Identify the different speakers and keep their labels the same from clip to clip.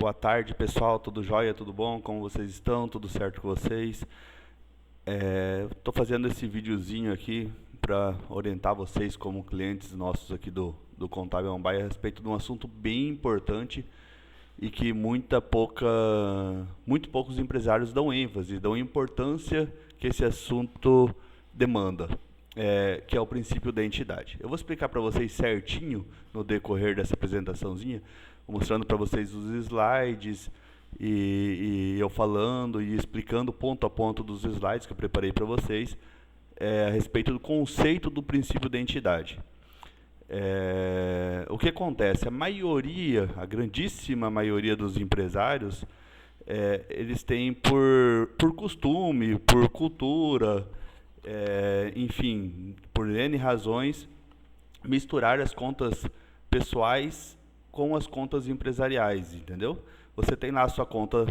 Speaker 1: Boa tarde, pessoal. Tudo jóia? Tudo bom? Como vocês estão? Tudo certo com vocês? Estou fazendo esse videozinho aqui para orientar vocês como clientes nossos aqui do Contábil Ambaia a respeito de um assunto bem importante e que muito poucos empresários dão ênfase, dão importância que esse assunto demanda, que é o princípio da entidade. Eu vou explicar para vocês certinho no decorrer dessa apresentaçãozinha, mostrando para vocês os slides e eu falando e explicando ponto a ponto dos slides que eu preparei para vocês a respeito do conceito do princípio da entidade. O que acontece? A grandíssima maioria dos empresários, eles têm por costume, por cultura, enfim, por N razões, misturar as contas pessoais com as contas empresariais, entendeu? Você tem lá a sua conta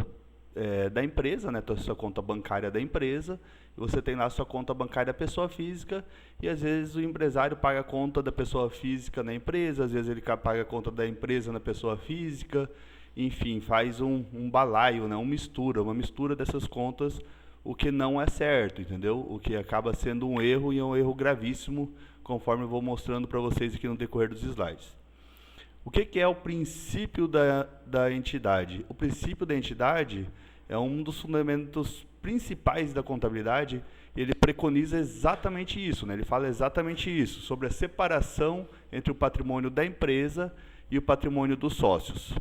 Speaker 1: da empresa, né, a sua conta bancária da empresa, e você tem lá a sua conta bancária pessoa física, e às vezes o empresário paga a conta da pessoa física na empresa, às vezes ele paga a conta da empresa na pessoa física, enfim, faz um balaio, né, uma mistura dessas contas, o que não é certo, entendeu? O que acaba sendo um erro, e é um erro gravíssimo, conforme eu vou mostrando para vocês aqui no decorrer dos slides. O que é o princípio da entidade? O princípio da entidade é um dos fundamentos principais da contabilidade. Ele preconiza exatamente isso, né? Ele fala exatamente isso, sobre a separação entre o patrimônio da empresa e o patrimônio dos sócios,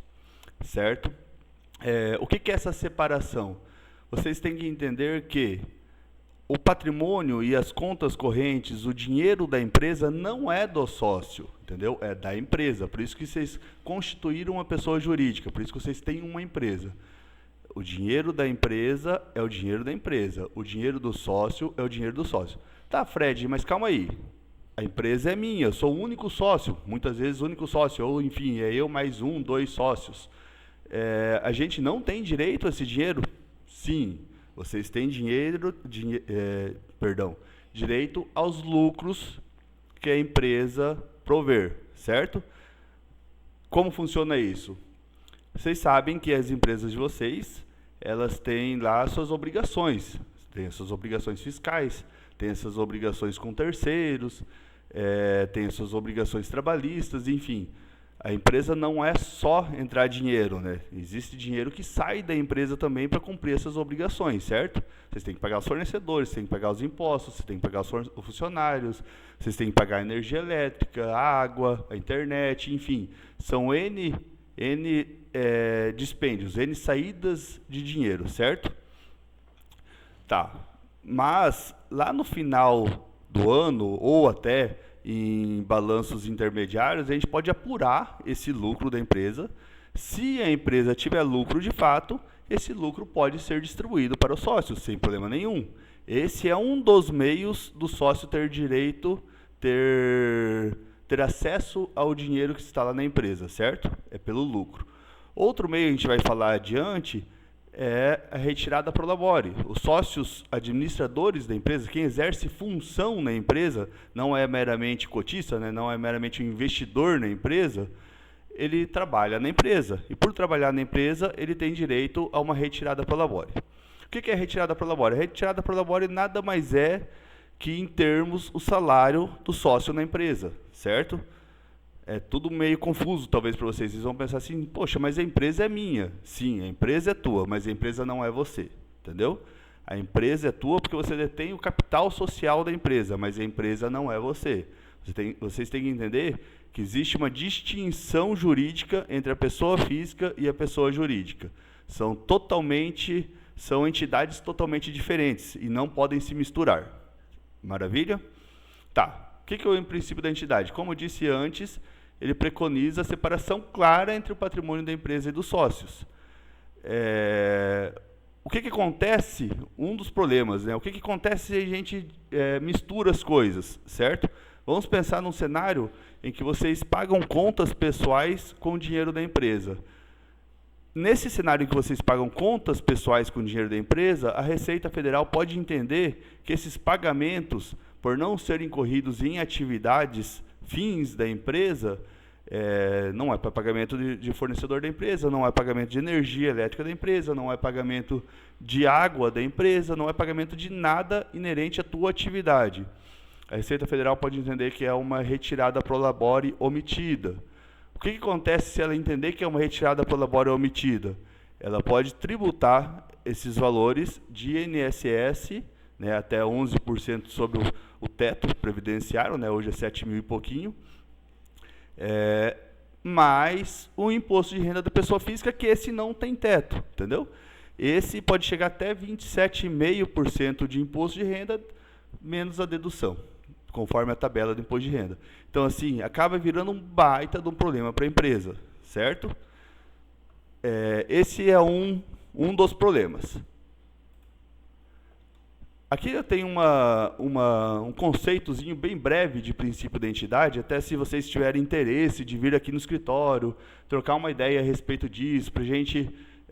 Speaker 1: certo? O que é essa separação? Vocês têm que entender que o patrimônio e as contas correntes, o dinheiro da empresa não é do sócio, entendeu? É da empresa. Por isso que vocês constituíram uma pessoa jurídica, por isso que vocês têm uma empresa. O dinheiro da empresa é o dinheiro da empresa. O dinheiro do sócio é o dinheiro do sócio. Tá, Fred, mas calma aí. A empresa é minha, eu sou o único sócio. Muitas vezes o único sócio, ou enfim, é eu mais um, dois sócios. A gente não tem direito a esse dinheiro? Sim. Vocês têm direito aos lucros que a empresa prover, certo? Como funciona isso? Vocês sabem que as empresas de vocês, elas têm lá suas obrigações. Tem as suas obrigações fiscais, tem essas obrigações com terceiros, tem as suas obrigações trabalhistas, enfim. A empresa não é só entrar dinheiro, né? Existe dinheiro que sai da empresa também para cumprir essas obrigações, certo? Vocês têm que pagar os fornecedores, vocês têm que pagar os impostos, vocês têm que pagar os funcionários, vocês têm que pagar a energia elétrica, a água, a internet, enfim. São N dispêndios, N saídas de dinheiro, certo? Tá. Mas, lá no final do ano, ou até em balanços intermediários, a gente pode apurar esse lucro da empresa. Se a empresa tiver lucro de fato, esse lucro pode ser distribuído para os sócios, sem problema nenhum. Esse é um dos meios do sócio ter direito, ter acesso ao dinheiro que está lá na empresa, certo? É pelo lucro. Outro meio que a gente vai falar adiante é a retirada pro labore. Os sócios administradores da empresa, quem exerce função na empresa, não é meramente cotista, né? Não é meramente um investidor na empresa, ele trabalha na empresa. E por trabalhar na empresa, ele tem direito a uma retirada pro labore. O que é retirada pro labore? A retirada pro labore nada mais é que, em termos, o salário do sócio na empresa, certo? É tudo meio confuso, talvez, para vocês. Vocês vão pensar assim, poxa, mas a empresa é minha. Sim, a empresa é tua, mas a empresa não é você, entendeu? A empresa é tua porque você detém o capital social da empresa, mas a empresa não é você. Vocês têm que entender que existe uma distinção jurídica entre a pessoa física e a pessoa jurídica. São entidades totalmente diferentes e não podem se misturar. Maravilha? Tá. O que é o princípio da entidade? Como eu disse antes, ele preconiza a separação clara entre o patrimônio da empresa e dos sócios. O que acontece? Um dos problemas, né? O que acontece se a gente mistura as coisas, certo? Vamos pensar num cenário em que vocês pagam contas pessoais com o dinheiro da empresa. Nesse cenário em que vocês pagam contas pessoais com o dinheiro da empresa, a Receita Federal pode entender que esses pagamentos, por não serem incorridos em atividades fins da empresa, não é para pagamento de fornecedor da empresa, não é pagamento de energia elétrica da empresa, não é pagamento de água da empresa, não é pagamento de nada inerente à tua atividade. A Receita Federal pode entender que é uma retirada pro labore omitida. O que acontece se ela entender que é uma retirada pro labore omitida? Ela pode tributar esses valores de INSS, né, até 11% sobre o teto previdenciário, né, hoje é 7 mil e pouquinho, mais o imposto de renda da pessoa física, que esse não tem teto, entendeu? Esse pode chegar até 27,5% de imposto de renda, menos a dedução, conforme a tabela do imposto de renda. Então, assim, acaba virando um baita de um problema para a empresa, certo? Esse é um dos problemas. Aqui eu tenho um conceitozinho bem breve de princípio da entidade, até se vocês tiverem interesse de vir aqui no escritório, trocar uma ideia a respeito disso, para a gente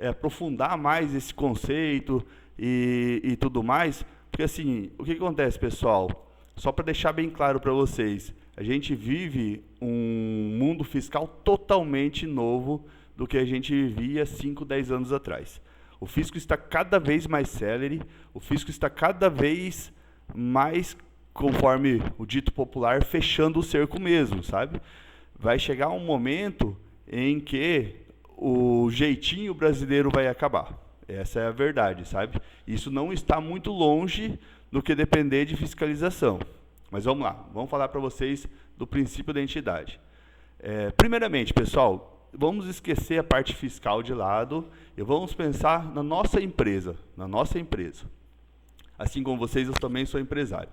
Speaker 1: aprofundar mais esse conceito e tudo mais. Porque assim, o que acontece, pessoal? Só para deixar bem claro para vocês, a gente vive um mundo fiscal totalmente novo do que a gente vivia 5, 10 anos atrás. O fisco está cada vez mais célere, o fisco está cada vez mais, conforme o dito popular, fechando o cerco mesmo, sabe? Vai chegar um momento em que o jeitinho brasileiro vai acabar. Essa é a verdade, sabe? Isso não está muito longe do que depender de fiscalização. Mas vamos lá, vamos falar para vocês do princípio da entidade. Primeiramente, pessoal, vamos esquecer a parte fiscal de lado e vamos pensar na nossa empresa, Assim como vocês, eu também sou empresário.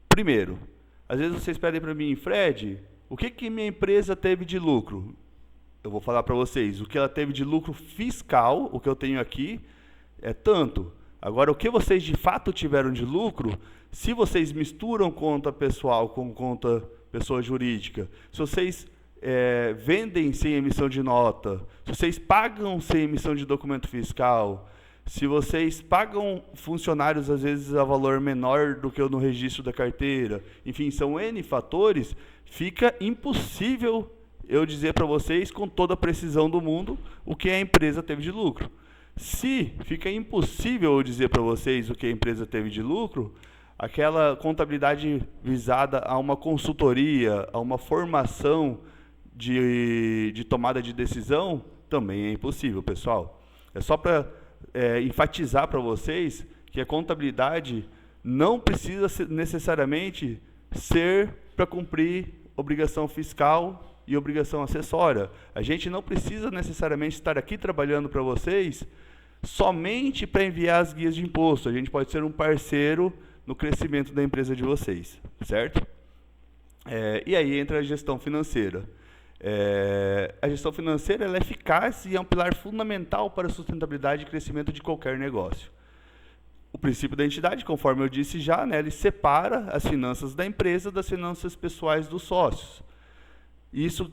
Speaker 1: Primeiro, às vezes vocês pedem para mim, Fred, o que minha empresa teve de lucro? Eu vou falar para vocês, o que ela teve de lucro fiscal, o que eu tenho aqui, é tanto. Agora, o que vocês de fato tiveram de lucro, se vocês misturam conta pessoal com conta pessoa jurídica, se vocês vendem sem emissão de nota, se vocês pagam sem emissão de documento fiscal, se vocês pagam funcionários, às vezes, a valor menor do que no registro da carteira, enfim, são N fatores, fica impossível eu dizer para vocês, com toda a precisão do mundo, o que a empresa teve de lucro. Se fica impossível eu dizer para vocês o que a empresa teve de lucro, aquela contabilidade visada a uma consultoria, a uma formação de tomada de decisão, também é impossível, pessoal. É só para enfatizar para vocês que a contabilidade não precisa necessariamente ser para cumprir obrigação fiscal e obrigação acessória. A gente não precisa necessariamente estar aqui trabalhando para vocês somente para enviar as guias de imposto. A gente pode ser um parceiro no crescimento da empresa de vocês, certo? E aí entra a gestão financeira. A gestão financeira ela é eficaz e é um pilar fundamental para a sustentabilidade e crescimento de qualquer negócio. O princípio da entidade, conforme eu disse já, né, ele separa as finanças da empresa das finanças pessoais dos sócios. Isso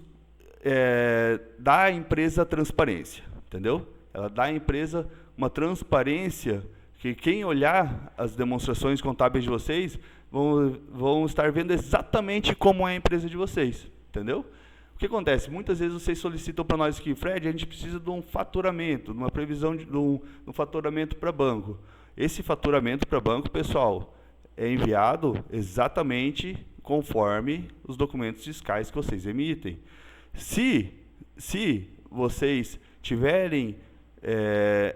Speaker 1: dá à empresa transparência, entendeu? Ela dá à empresa uma transparência que quem olhar as demonstrações contábeis de vocês vão estar vendo exatamente como é a empresa de vocês, entendeu? O que acontece? Muitas vezes vocês solicitam para nós aqui, Fred, a gente precisa de um faturamento, de uma previsão de um faturamento para banco. Esse faturamento para banco, pessoal, é enviado exatamente conforme os documentos fiscais que vocês emitem. Se vocês tiverem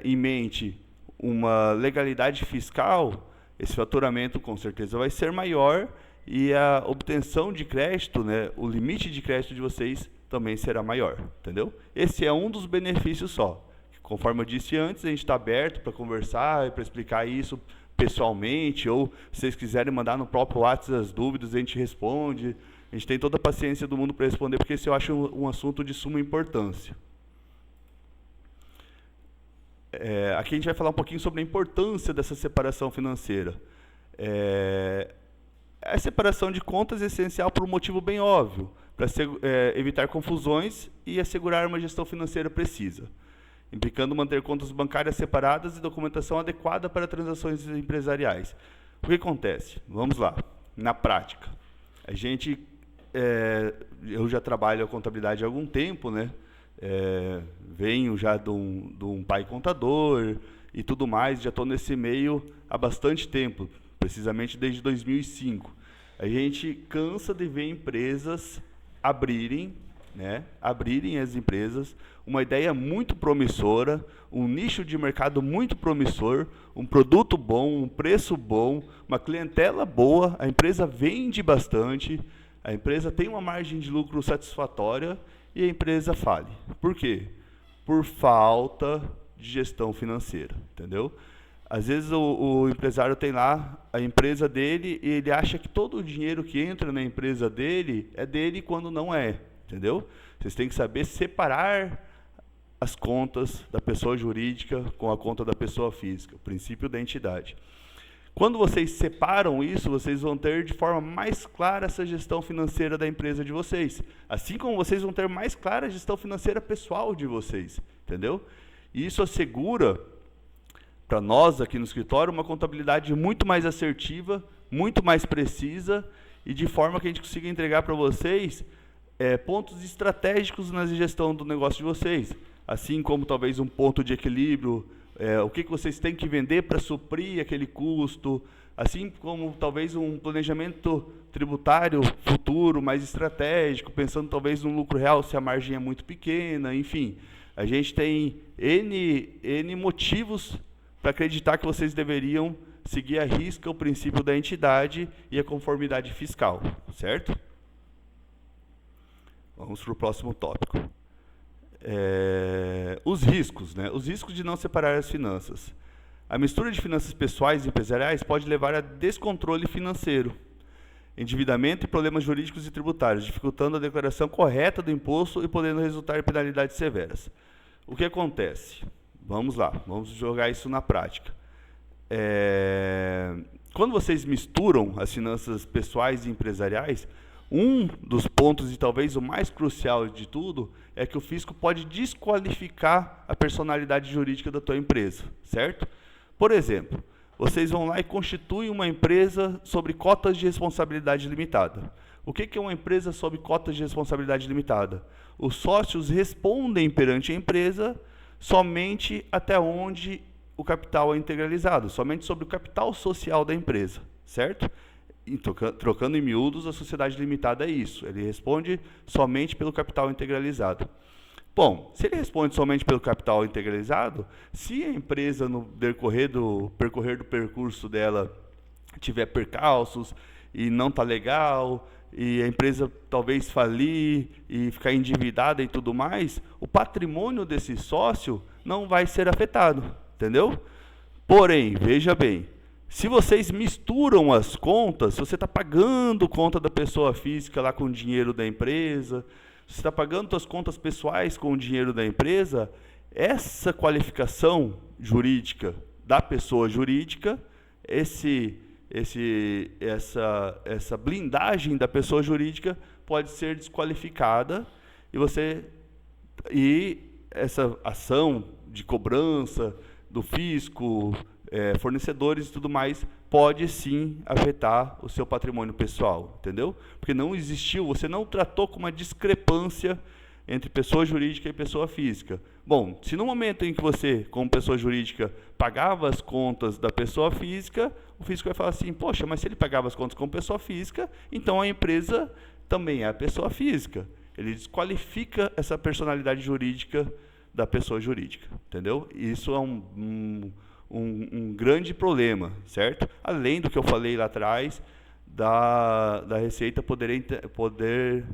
Speaker 1: em mente uma legalidade fiscal, esse faturamento com certeza vai ser maior e a obtenção de crédito, né, o limite de crédito de vocês também será maior, entendeu? Esse é um dos benefícios só. Conforme eu disse antes, a gente está aberto para conversar, para explicar isso pessoalmente, ou se vocês quiserem mandar no próprio WhatsApp as dúvidas, a gente responde. A gente tem toda a paciência do mundo para responder, porque esse eu acho um assunto de suma importância. Aqui a gente vai falar um pouquinho sobre a importância dessa separação financeira. A separação de contas é essencial por um motivo bem óbvio, para evitar confusões e assegurar uma gestão financeira precisa, implicando manter contas bancárias separadas e documentação adequada para transações empresariais. O que acontece? Vamos lá. Na prática, a gente eu já trabalho a contabilidade há algum tempo, né? Venho já de um pai contador e tudo mais, já estou nesse meio há bastante tempo, precisamente desde 2005. A gente cansa de ver empresas abrirem as empresas, uma ideia muito promissora, um nicho de mercado muito promissor, um produto bom, um preço bom, uma clientela boa, a empresa vende bastante, a empresa tem uma margem de lucro satisfatória e a empresa fale. Por quê? Por falta de gestão financeira, entendeu? Às vezes o empresário tem lá a empresa dele e ele acha que todo o dinheiro que entra na empresa dele é dele quando não é, entendeu? Vocês têm que saber separar as contas da pessoa jurídica com a conta da pessoa física, o princípio da entidade. Quando vocês separam isso, vocês vão ter de forma mais clara essa gestão financeira da empresa de vocês, assim como vocês vão ter mais clara a gestão financeira pessoal de vocês, entendeu? E isso assegura para nós aqui no escritório uma contabilidade muito mais assertiva, muito mais precisa e de forma que a gente consiga entregar para vocês pontos estratégicos na gestão do negócio de vocês, assim como talvez um ponto de equilíbrio, o que vocês têm que vender para suprir aquele custo, assim como talvez um planejamento tributário futuro mais estratégico, pensando talvez no lucro real se a margem é muito pequena, enfim. A gente tem N motivos para acreditar que vocês deveriam seguir à risca o princípio da entidade e a conformidade fiscal, certo? Vamos para o próximo tópico. Os riscos, né? Os riscos de não separar as finanças. A mistura de finanças pessoais e empresariais pode levar a descontrole financeiro, endividamento e problemas jurídicos e tributários, dificultando a declaração correta do imposto e podendo resultar em penalidades severas. O que acontece? Vamos lá, vamos jogar isso na prática. Quando vocês misturam as finanças pessoais e empresariais, um dos pontos, e talvez o mais crucial de tudo, é que o fisco pode desqualificar a personalidade jurídica da tua empresa, certo? Por exemplo, vocês vão lá e constituem uma empresa sobre cotas de responsabilidade limitada. O que é uma empresa sob cotas de responsabilidade limitada? Os sócios respondem perante a empresa somente até onde o capital é integralizado, somente sobre o capital social da empresa, certo? E trocando em miúdos, a sociedade limitada é isso, ele responde somente pelo capital integralizado. Bom, se ele responde somente pelo capital integralizado, se a empresa no percorrer do percurso dela tiver percalços e não está legal, e a empresa talvez falir e ficar endividada e tudo mais, o patrimônio desse sócio não vai ser afetado, entendeu? Porém, veja bem, se vocês misturam as contas, se você está pagando conta da pessoa física lá com o dinheiro da empresa, se você está pagando suas contas pessoais com o dinheiro da empresa, essa qualificação jurídica da pessoa jurídica, essa blindagem da pessoa jurídica pode ser desqualificada e essa ação de cobrança do fisco, fornecedores e tudo mais, pode sim afetar o seu patrimônio pessoal, entendeu? Porque não existiu, você não tratou com uma discrepância entre pessoa jurídica e pessoa física. Bom, se no momento em que você, como pessoa jurídica, pagava as contas da pessoa física, o fisco vai falar assim, poxa, mas se ele pagava as contas como pessoa física, então a empresa também é a pessoa física. Ele desqualifica essa personalidade jurídica da pessoa jurídica, entendeu? Isso é um grande problema, certo? Além do que eu falei lá atrás, da Receita poder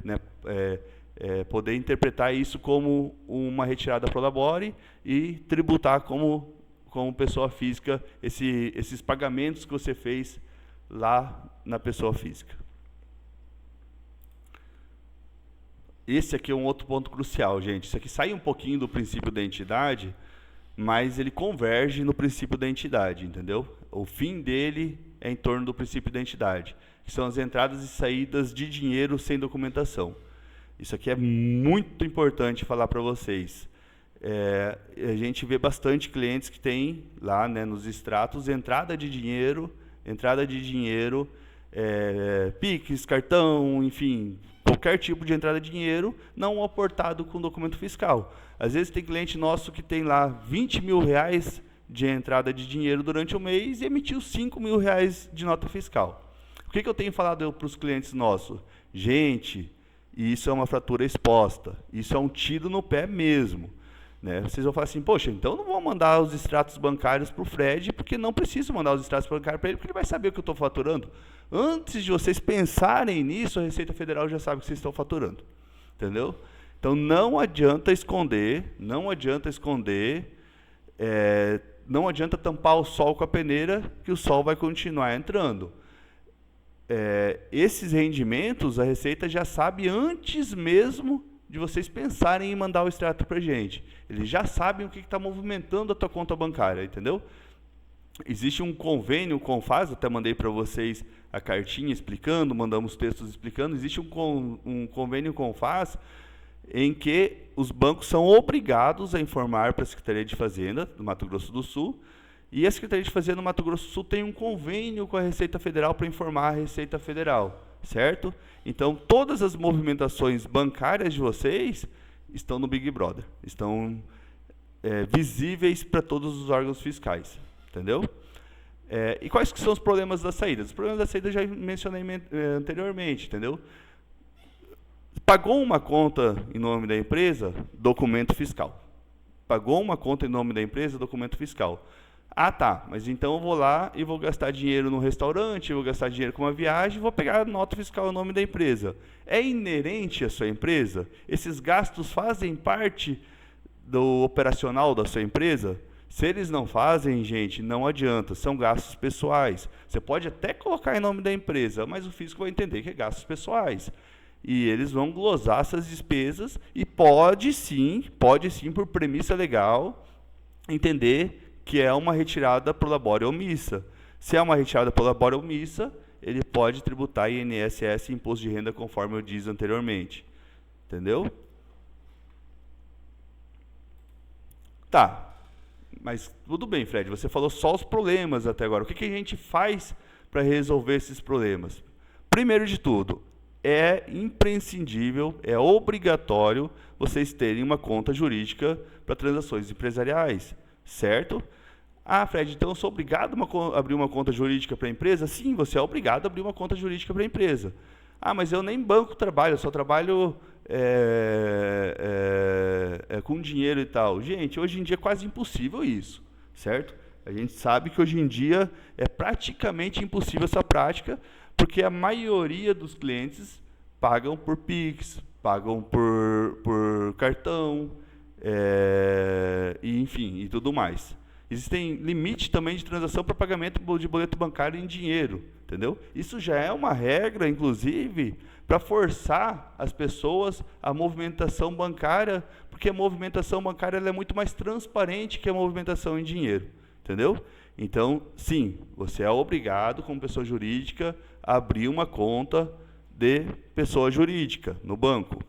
Speaker 1: interpretar isso como uma retirada pro labore e tributar como pessoa física esses pagamentos que você fez lá na pessoa física. Esse aqui é um outro ponto crucial, gente. Isso aqui sai um pouquinho do princípio da entidade, mas ele converge no princípio da entidade, entendeu? O fim dele é em torno do princípio da entidade, que são as entradas e saídas de dinheiro sem documentação. Isso aqui é muito importante falar para vocês. A gente vê bastante clientes que têm lá, né, nos extratos entrada de dinheiro Pix, cartão, enfim, qualquer tipo de entrada de dinheiro não aportado com documento fiscal. Às vezes tem cliente nosso que tem lá 20 mil reais de entrada de dinheiro durante o mês e emitiu 5 mil reais de nota fiscal. O que eu tenho falado para os clientes nossos? Gente, isso é uma fratura exposta, isso é um tiro no pé mesmo. Né? Vocês vão falar assim, poxa, então não vou mandar os extratos bancários para o Fred, porque não preciso mandar os extratos bancários para ele, porque ele vai saber o que eu estou faturando. Antes de vocês pensarem nisso, a Receita Federal já sabe o que vocês estão faturando. Entendeu? Então não adianta esconder, não adianta tampar o sol com a peneira, que o sol vai continuar entrando. Esses rendimentos, a Receita já sabe antes mesmo de vocês pensarem em mandar o extrato para a gente. Eles já sabem o que está movimentando a tua conta bancária, entendeu? Existe um convênio com o Confas, até mandei para vocês a cartinha explicando, mandamos textos explicando, existe um convênio com o Confas em que os bancos são obrigados a informar para a Secretaria de Fazenda do Mato Grosso do Sul, e a Secretaria de Fazenda do Mato Grosso do Sul tem um convênio com a Receita Federal para informar a Receita Federal, certo? Então, todas as movimentações bancárias de vocês estão no Big Brother, estão visíveis para todos os órgãos fiscais, entendeu? E quais que são os problemas da saída? Os problemas da saída eu já mencionei anteriormente, entendeu? Pagou uma conta em nome da empresa, documento fiscal. Pagou uma conta em nome da empresa, documento fiscal. Ah, tá, mas então eu vou lá e vou gastar dinheiro no restaurante, vou gastar dinheiro com uma viagem, vou pegar a nota fiscal em nome da empresa. É inerente à sua empresa? Esses gastos fazem parte do operacional da sua empresa? Se eles não fazem, gente, não adianta, são gastos pessoais. Você pode até colocar em nome da empresa, mas o fisco vai entender que é gastos pessoais. E eles vão glosar essas despesas e pode sim, por premissa legal, entender que é uma retirada prolabore omissa. Se é uma retirada prolabore omissa, ele pode tributar INSS e Imposto de Renda, conforme eu disse anteriormente. Entendeu? Tá. Mas tudo bem, Fred, você falou só os problemas até agora. O que a gente faz para resolver esses problemas? Primeiro de tudo, é imprescindível, é obrigatório vocês terem uma conta jurídica para transações empresariais, certo? Ah, Fred, então eu sou obrigado a abrir uma conta jurídica para a empresa? Sim, você é obrigado a abrir uma conta jurídica para a empresa. Ah, mas eu nem banco trabalho, eu só trabalho com dinheiro e tal. Gente, hoje em dia é quase impossível isso, certo? A gente sabe que hoje em dia é praticamente impossível essa prática, porque a maioria dos clientes pagam por Pix, pagam por cartão, e, enfim, e tudo mais. Existem limites também de transação para pagamento de boleto bancário em dinheiro, entendeu? Isso já é uma regra, inclusive, para forçar as pessoas à movimentação bancária, porque a movimentação bancária ela é muito mais transparente que a movimentação em dinheiro, entendeu? Então, sim, você é obrigado, como pessoa jurídica, a abrir uma conta de pessoa jurídica no banco.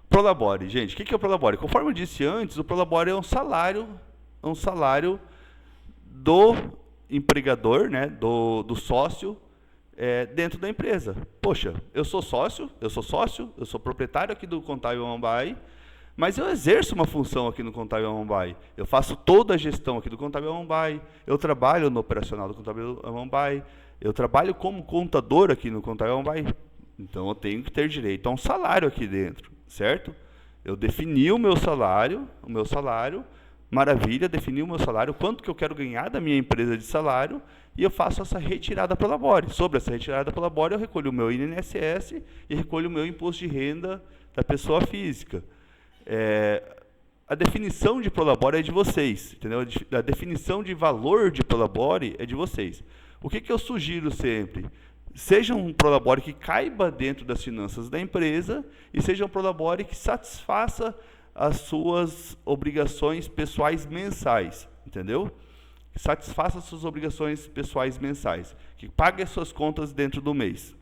Speaker 1: Prolabore, gente, o que é o Prolabore? Conforme eu disse antes, o Prolabore é um salário do empregador, né, do sócio, dentro da empresa. Poxa, eu sou sócio, eu sou proprietário aqui do Contábil Amambai, mas eu exerço uma função aqui no Contábil Amambai. Eu faço toda a gestão aqui do Contábil Amambai, eu trabalho no operacional do Contábil Amambai, eu trabalho como contador aqui no Contábil Amambai, então eu tenho que ter direito a um salário aqui dentro, certo? Eu defini o meu salário, maravilha, defini o meu salário, quanto que eu quero ganhar da minha empresa de salário, e eu faço essa retirada Prolabore. Sobre essa retirada Prolabore, eu recolho o meu INSS e recolho o meu imposto de renda da pessoa física. A definição de Prolabore é de vocês, entendeu? A definição de valor de Prolabore é de vocês. O que eu sugiro sempre? Seja um Prolabore que caiba dentro das finanças da empresa e seja um Prolabore que satisfaça as suas obrigações pessoais mensais, entendeu? Que satisfaça as suas obrigações pessoais mensais, que pague as suas contas dentro do mês.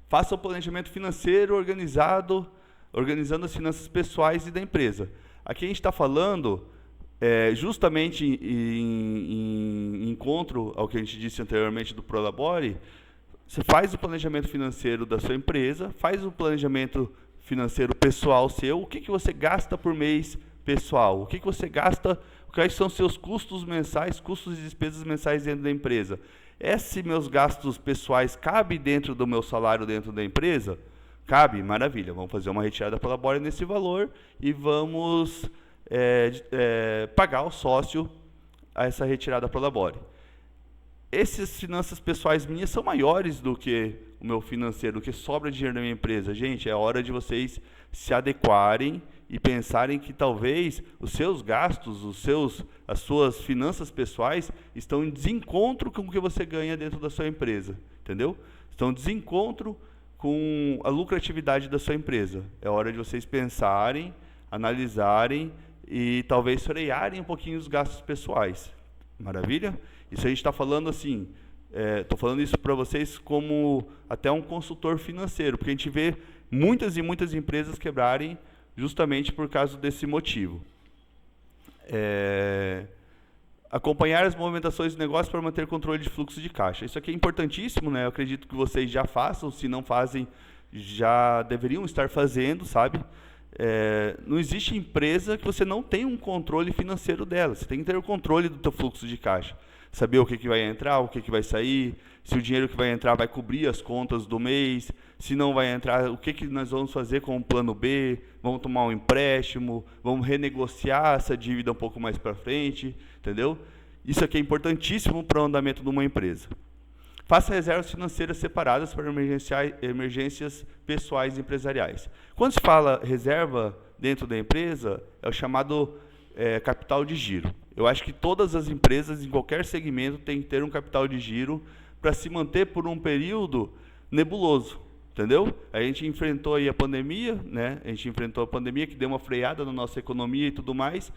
Speaker 1: Faça o planejamento financeiro organizando as finanças pessoais e da empresa. Aqui a gente está falando Justamente em encontro ao que a gente disse anteriormente do Prolabore, você faz o planejamento financeiro da sua empresa, faz o planejamento financeiro pessoal seu, o que, que você gasta por mês pessoal, o que, que você gasta, quais são seus custos mensais, custos e despesas mensais dentro da empresa. Se meus gastos pessoais cabem dentro do meu salário dentro da empresa? Cabe? Maravilha, vamos fazer uma retirada pela Prolabore nesse valor e vamos pagar ao sócio essa retirada pela Prolabore. Essas finanças pessoais minhas são maiores do que o meu financeiro, do que sobra dinheiro na minha empresa. Gente, é hora de vocês se adequarem e pensarem que talvez os seus gastos, as suas finanças pessoais estão em desencontro com o que você ganha dentro da sua empresa, entendeu? Estão em desencontro com a lucratividade da sua empresa. É hora de vocês pensarem, analisarem e talvez frearem um pouquinho os gastos pessoais. Maravilha? Isso a gente está falando assim, estou falando isso para vocês como até um consultor financeiro, porque a gente vê muitas e muitas empresas quebrarem justamente por causa desse motivo. Acompanhar as movimentações do negócio para manter controle de fluxo de caixa. Isso aqui é importantíssimo, né? Eu acredito que vocês já façam, se não fazem, já deveriam estar fazendo, sabe? Não existe empresa que você não tenha um controle financeiro dela. Você tem que ter o controle do teu fluxo de caixa. Saber o que vai entrar, o que vai sair, se o dinheiro que vai entrar vai cobrir as contas do mês, se não vai entrar, o que nós vamos fazer com o plano B, vamos tomar um empréstimo, vamos renegociar essa dívida um pouco mais para frente, entendeu? Isso aqui é importantíssimo para o andamento de uma empresa. Faça reservas financeiras separadas para emergências pessoais e empresariais. Quando se fala reserva dentro da empresa, é o chamado capital de giro. Eu acho que todas as empresas, em qualquer segmento, têm que ter um capital de giro para se manter por um período nebuloso, entendeu? A gente enfrentou aí a pandemia, né? A gente enfrentou a pandemia que deu uma freada na nossa economia e tudo mais.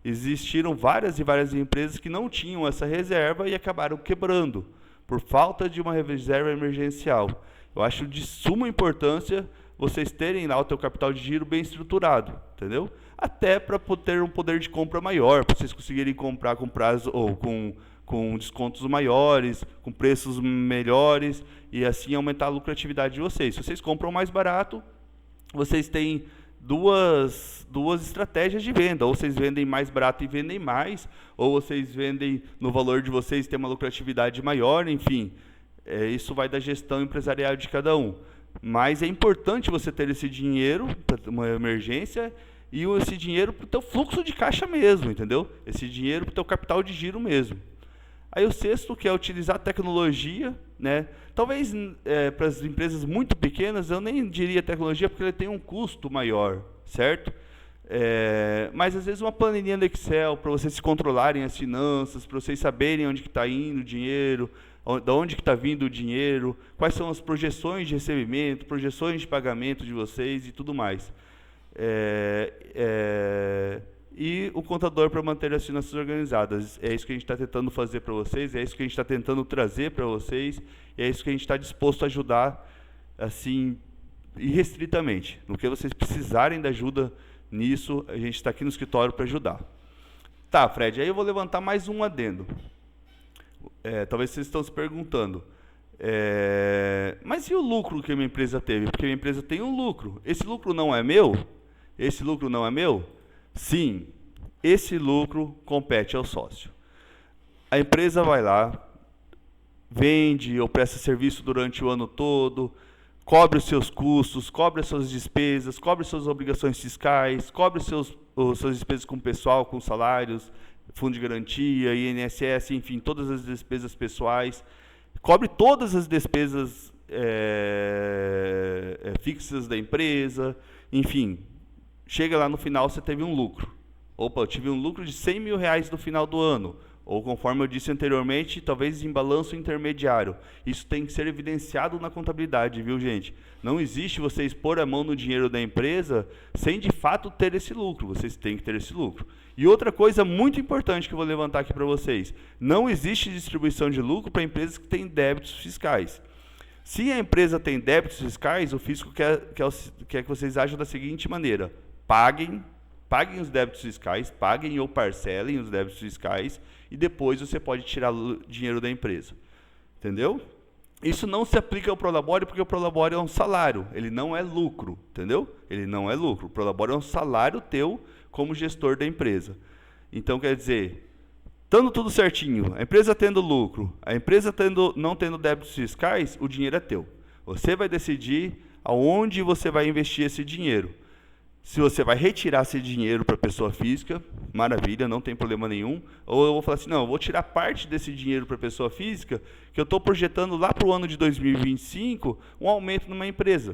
Speaker 1: Existiram várias e várias empresas que não tinham essa reserva e acabaram quebrando por falta de uma reserva emergencial. Eu acho de suma importância vocês terem lá o teu capital de giro bem estruturado, entendeu? Até para ter um poder de compra maior, para vocês conseguirem comprar com prazo ou com descontos maiores, com preços melhores e assim aumentar a lucratividade de vocês. Se vocês compram mais barato, vocês têm duas estratégias de venda. Ou vocês vendem mais barato e vendem mais, ou vocês vendem no valor de vocês, tem uma lucratividade maior, enfim. Isso vai da gestão empresarial de cada um. Mas é importante você ter esse dinheiro para uma emergência e esse dinheiro para o teu fluxo de caixa mesmo, entendeu? Esse dinheiro para o teu capital de giro mesmo. Aí o sexto, que é utilizar tecnologia, né? Talvez para as empresas muito pequenas, eu nem diria tecnologia, porque ele tem um custo maior, certo? Mas às vezes uma planilhinha do Excel, para vocês se controlarem as finanças, para vocês saberem onde está indo o dinheiro, de onde está vindo o dinheiro, quais são as projeções de recebimento, projeções de pagamento de vocês e tudo mais. E o contador para manter as finanças organizadas. É isso que a gente está tentando fazer para vocês, é isso que a gente está tentando trazer para vocês, e é isso que a gente está disposto a ajudar, assim, irrestritamente. No que vocês precisarem da ajuda nisso, a gente está aqui no escritório para ajudar. Tá, Fred, aí eu vou levantar mais um adendo. Talvez vocês estão se perguntando, mas e o lucro que a minha empresa teve? Porque a minha empresa tem um lucro. Esse lucro não é meu? Esse lucro não é meu? Sim, esse lucro compete ao sócio. A empresa vai lá, vende ou presta serviço durante o ano todo, cobre os seus custos, cobre as suas despesas, cobre suas obrigações fiscais, cobre suas despesas com o pessoal, com salários, fundo de garantia, INSS, enfim, todas as despesas pessoais, cobre todas as despesas fixas da empresa, enfim. Chega lá no final, você teve um lucro. Opa, eu tive um lucro de R$100 mil no final do ano. Ou, conforme eu disse anteriormente, talvez em balanço intermediário. Isso tem que ser evidenciado na contabilidade, viu, gente? Não existe você expor a mão no dinheiro da empresa sem, de fato, ter esse lucro. Vocês têm que ter esse lucro. E outra coisa muito importante que eu vou levantar aqui para vocês. Não existe distribuição de lucro para empresas que têm débitos fiscais. Se a empresa tem débitos fiscais, o fisco quer que vocês ajam da seguinte maneira. Paguem paguem os débitos fiscais, paguem ou parcelem os débitos fiscais, e depois você pode tirar o dinheiro da empresa. Entendeu? Isso não se aplica ao Prolabore, porque o Prolabore é um salário, ele não é lucro, entendeu? Ele não é lucro. O Prolabore é um salário teu como gestor da empresa. Então, quer dizer, estando tudo certinho, a empresa tendo lucro, a empresa não tendo débitos fiscais, o dinheiro é teu. Você vai decidir aonde você vai investir esse dinheiro. Se você vai retirar esse dinheiro para a pessoa física, maravilha, não tem problema nenhum. Ou eu vou falar assim, não, eu vou tirar parte desse dinheiro para a pessoa física, que eu estou projetando lá para o ano de 2025 um aumento na minha empresa.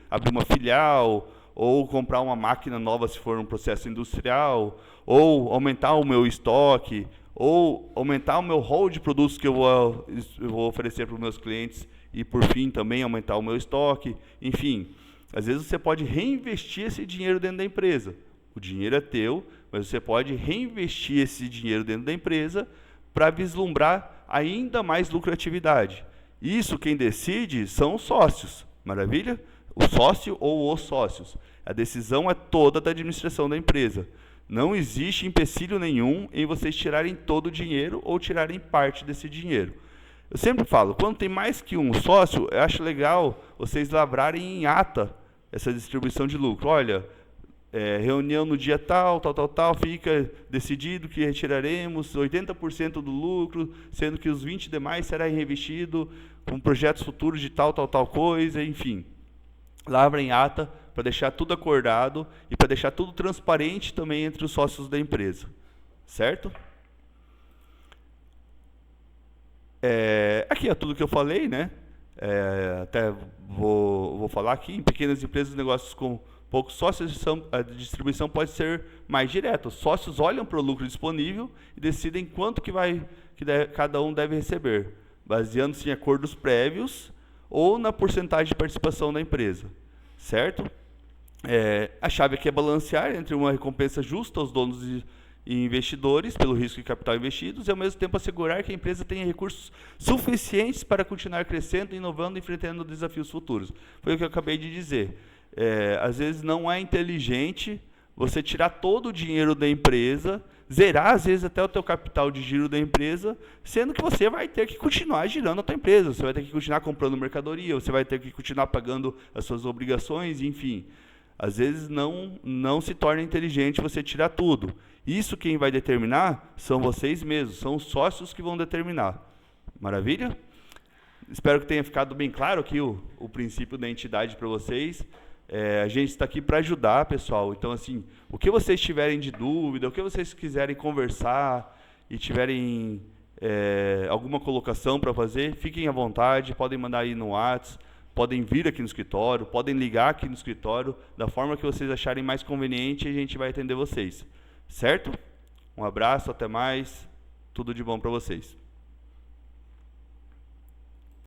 Speaker 1: Abrir uma filial, ou comprar uma máquina nova se for um processo industrial, ou aumentar o meu estoque, ou aumentar o meu hall de produtos que eu vou oferecer para os meus clientes, e por fim também aumentar o meu estoque, enfim. Às vezes você pode reinvestir esse dinheiro dentro da empresa. O dinheiro é teu, mas você pode reinvestir esse dinheiro dentro da empresa para vislumbrar ainda mais lucratividade. Isso quem decide são os sócios, maravilha? O sócio ou os sócios. A decisão é toda da administração da empresa. Não existe empecilho nenhum em vocês tirarem todo o dinheiro ou tirarem parte desse dinheiro. Eu sempre falo, quando tem mais que um sócio, eu acho legal vocês lavrarem em ata essa distribuição de lucro. Olha, reunião no dia tal, fica decidido que retiraremos 80% do lucro, sendo que os 20% demais será reinvestido com projetos futuros de tal coisa, enfim. Lavra em ata para deixar tudo acordado e para deixar tudo transparente também entre os sócios da empresa. Certo? Aqui é tudo que eu falei, né? Até vou falar aqui, em pequenas empresas, negócios com poucos sócios, a distribuição pode ser mais direta. Os sócios olham para o lucro disponível e decidem quanto cada um deve receber, baseando-se em acordos prévios ou na porcentagem de participação da empresa. Certo? A chave aqui é balancear entre uma recompensa justa aos donos e investidores pelo risco de capital investidos e, ao mesmo tempo, assegurar que a empresa tenha recursos suficientes para continuar crescendo, inovando e enfrentando desafios futuros. Foi o que eu acabei de dizer. Às vezes não é inteligente você tirar todo o dinheiro da empresa, zerar, às vezes, até o teu capital de giro da empresa, sendo que você vai ter que continuar girando a tua empresa, você vai ter que continuar comprando mercadoria, você vai ter que continuar pagando as suas obrigações, enfim. Às vezes não se torna inteligente você tirar tudo. Isso quem vai determinar são vocês mesmos, são os sócios que vão determinar. Maravilha? Espero que tenha ficado bem claro aqui o princípio da entidade para vocês. A gente está aqui para ajudar, pessoal. Então, assim, o que vocês tiverem de dúvida, o que vocês quiserem conversar e tiverem alguma colocação para fazer, fiquem à vontade, podem mandar aí no WhatsApp, podem vir aqui no escritório, podem ligar aqui no escritório, da forma que vocês acharem mais conveniente, a gente vai atender vocês. Certo? Um abraço, até mais, tudo de bom para vocês.